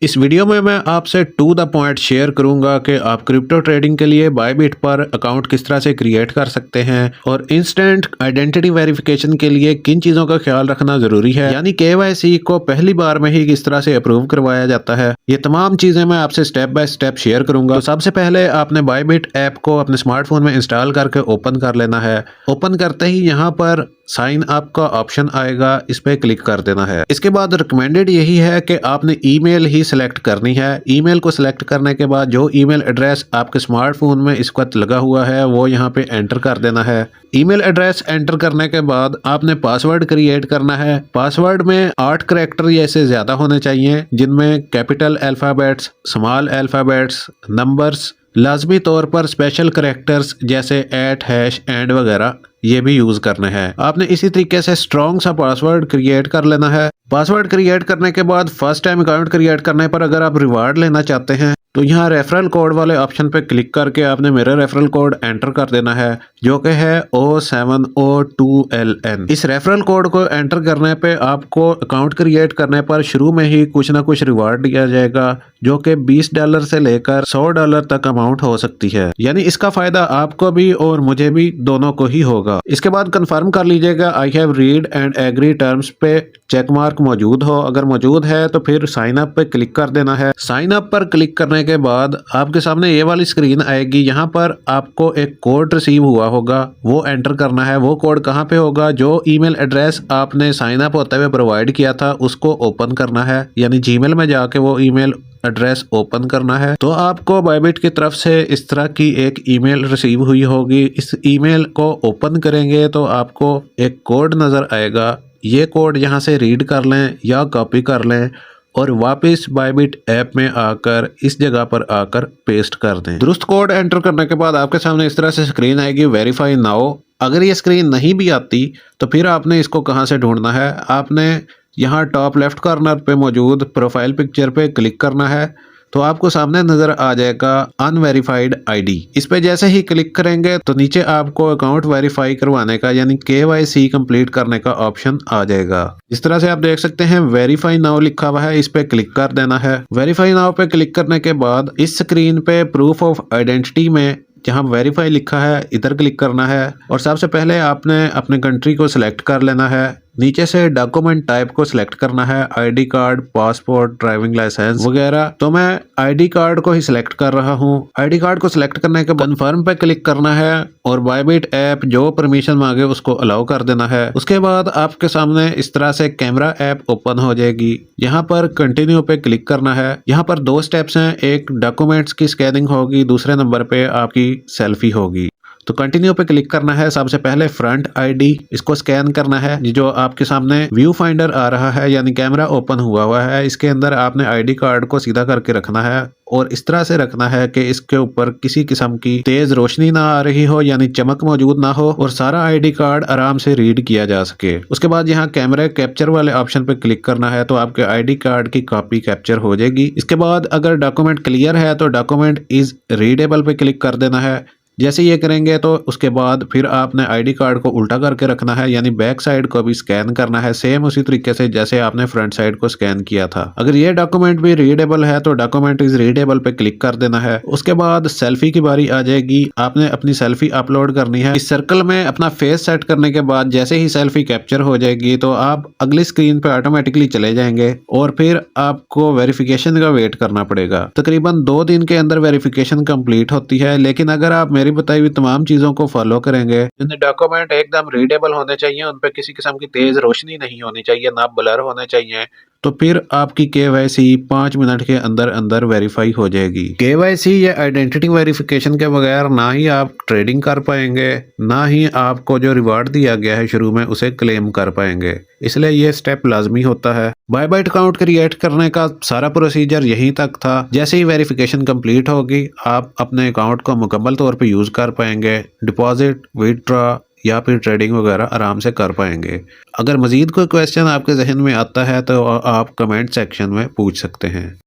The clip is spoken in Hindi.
इस वीडियो में मैं आपसे टू द पॉइंट शेयर करूंगा कि आप क्रिप्टो ट्रेडिंग के लिए बायबिट पर अकाउंट किस तरह से क्रिएट कर सकते हैं और इंस्टेंट आइडेंटिटी वेरिफिकेशन के लिए किन चीज़ों का ख्याल रखना ज़रूरी है, यानी KYC को पहली बार में ही किस तरह से अप्रूव करवाया जाता है। ये तमाम चीज़ें मैं आपसे स्टेप बाय स्टेप शेयर करूंगा। तो सबसे पहले आपने बायबिट ऐप को अपने स्मार्टफोन में इंस्टॉल करके ओपन कर लेना है। ओपन करते ही यहाँ पर साइन अप का ऑप्शन आएगा, इस पे क्लिक कर देना है। इसके बाद रिकमेंडेड यही है कि आपने ईमेल ही सिलेक्ट करनी है। ईमेल को सिलेक्ट करने के बाद जो ईमेल एड्रेस आपके स्मार्टफोन में इस वक्त लगा हुआ है वो यहाँ पे एंटर कर देना है। ईमेल एड्रेस एंटर करने के बाद आपने पासवर्ड क्रिएट करना है। पासवर्ड में 8 करैक्टर या इससे ज्यादा होने चाहिए, जिनमें capital alphabets, small alphabets, numbers, लाजमी तौर पर स्पेशल करैक्टर्स जैसे एट, हैश, एंड वगैरह ये भी यूज करने हैं। आपने इसी तरीके से स्ट्रॉन्ग सा पासवर्ड क्रिएट कर लेना है। पासवर्ड क्रिएट करने के बाद फर्स्ट टाइम अकाउंट क्रिएट करने पर अगर आप रिवार्ड लेना चाहते हैं तो यहाँ रेफरल कोड वाले ऑप्शन पे क्लिक करके आपने मेरा रेफरल कोड एंटर कर देना है, जो कि है O7O2LN। इस रेफरल कोड को एंटर करने पे आपको अकाउंट क्रिएट करने पर शुरू में ही कुछ ना कुछ रिवार्ड दिया जाएगा, जो कि $20 से लेकर $100 तक अमाउंट हो सकती है। यानी इसका फायदा आपको भी और मुझे भी दोनों को ही होगा। इसके बाद कंफर्म कर लीजिएगा I have read and agree terms पे चेक मार्क मौजूद हो। अगर मौजूद है तो फिर साइन अप पे क्लिक कर देना है। साइन अप पर क्लिक करने के बाद आपके सामने ये वाली स्क्रीन आएगी। यहाँ पर आपको एक कोड रिसीव हुआ होगा, वो एंटर करना है। वो कोड कहाँ पे होगा? जो ईमेल एड्रेस आपने साइन अप होते हुए प्रोवाइड किया था उसको ओपन करना है, यानी जीमेल में जाके वो ईमेल एड्रेस ओपन करना है। तो आपको बायबिट की तरफ से इस तरह की एक ईमेल रिसीव हुई होगी। इस ईमेल को ओपन करेंगे तो आपको एक कोड नजर आएगा। ये कोड यहाँ से रीड कर लें या कॉपी कर लें और वापस बायबिट ऐप में आकर इस जगह पर आकर पेस्ट कर दें। दुरुस्त कोड एंटर करने के बाद आपके सामने इस तरह से स्क्रीन आएगी, वेरीफाई नाउ। अगर ये स्क्रीन नहीं भी आती तो फिर आपने इसको कहाँ से ढूंढना है? आपने यहाँ टॉप लेफ्ट कॉर्नर पे मौजूद प्रोफाइल पिक्चर पे क्लिक करना है, तो आपको सामने नजर आ जाएगा अनवेरिफाइड आईडी। इस पे जैसे ही क्लिक करेंगे तो नीचे आपको अकाउंट वेरीफाई करवाने का यानी KYC कंप्लीट करने का ऑप्शन आ जाएगा। इस तरह से आप देख सकते हैं वेरीफाई नाउ लिखा हुआ है, इस पे क्लिक कर देना है। वेरीफाई नाउ पे क्लिक करने के बाद इस स्क्रीन पे प्रूफ ऑफ आइडेंटिटी में जहाँ वेरीफाई लिखा है इधर क्लिक करना है और सबसे पहले आपने अपने कंट्री को सिलेक्ट कर लेना है। नीचे से डॉक्यूमेंट टाइप को सिलेक्ट करना है, ID card, passport, driving licence वगैरह। तो मैं आईडी कार्ड को ही सिलेक्ट कर रहा हूँ। आईडी कार्ड को सिलेक्ट करने के बाद कन्फर्म पे क्लिक करना है और बायबिट ऐप जो परमिशन मांगे उसको अलाउ कर देना है। उसके बाद आपके सामने इस तरह से कैमरा ऐप ओपन हो जाएगी। यहाँ पर कंटिन्यू पे क्लिक करना है। यहाँ पर 2 स्टेप्स हैं, एक डॉक्यूमेंट्स की स्कैनिंग होगी, दूसरे नंबर पे आपकी सेल्फी होगी। तो कंटिन्यू पे क्लिक करना है। सबसे पहले फ्रंट आईडी इसको स्कैन करना है। जो आपके सामने व्यू फाइंडर आ रहा है यानी कैमरा ओपन हुआ है, इसके अंदर आपने आईडी कार्ड को सीधा करके रखना है और इस तरह से रखना है कि इसके ऊपर किसी किस्म की तेज रोशनी ना आ रही हो, यानी चमक मौजूद ना हो और सारा आईडी कार्ड आराम से रीड किया जा सके। उसके बाद यहाँ कैमरा कैप्चर वाले ऑप्शन पे क्लिक करना है तो आपके आईडी कार्ड की कॉपी कैप्चर हो जाएगी। इसके बाद अगर डॉक्यूमेंट क्लियर है तो डॉक्यूमेंट इज रीडेबल पे क्लिक कर देना है। जैसे ये करेंगे तो उसके बाद फिर आपने आईडी कार्ड को उल्टा करके रखना है, यानी बैक साइड को भी स्कैन करना है सेम उसी तरीके से जैसे आपने फ्रंट साइड को स्कैन किया था। अगर ये डॉक्यूमेंट भी रीडेबल है तो डॉक्यूमेंट इज रीडेबल पे क्लिक कर देना है। उसके बाद सेल्फी की बारी आ जाएगी। आपने अपनी सेल्फी अपलोड करनी है। इस सर्कल में अपना फेस सेट करने के बाद जैसे ही सेल्फी कैप्चर हो जाएगी तो आप अगली स्क्रीन पे ऑटोमेटिकली चले जाएंगे और फिर आपको वेरिफिकेशन का वेट करना पड़ेगा। तकरीबन 2 दिन के अंदर वेरिफिकेशन कंप्लीट होती है। लेकिन अगर आप मेरी बताई हुई तमाम चीजों को फॉलो करेंगे, जिनके डॉक्यूमेंट एकदम रीडेबल होने चाहिए, उन पे किसी किस्म की तेज रोशनी नहीं होनी चाहिए, ना ब्लर होने चाहिए, तो फिर आपकी KYC 5 मिनट के अंदर अंदर वेरीफाई हो जाएगी। KYC या आइडेंटिटी वेरिफिकेशन के बगैर ना ही आप ट्रेडिंग कर पाएंगे, ना ही आपको जो रिवार्ड दिया गया है शुरू में उसे क्लेम कर पाएंगे। इसलिए ये स्टेप लाजमी होता है। बायबिट अकाउंट क्रिएट करने का सारा प्रोसीजर यहीं तक था। जैसे ही वेरिफिकेशन कंप्लीट होगी आप अपने अकाउंट को मुकम्मल तौर पे यूज कर पाएंगे, डिपॉजिट, विथड्रॉ या फिर ट्रेडिंग वगैरह आराम से कर पाएंगे। अगर मजीद कोई क्वेश्चन आपके जहन में आता है तो आप कमेंट सेक्शन में पूछ सकते हैं।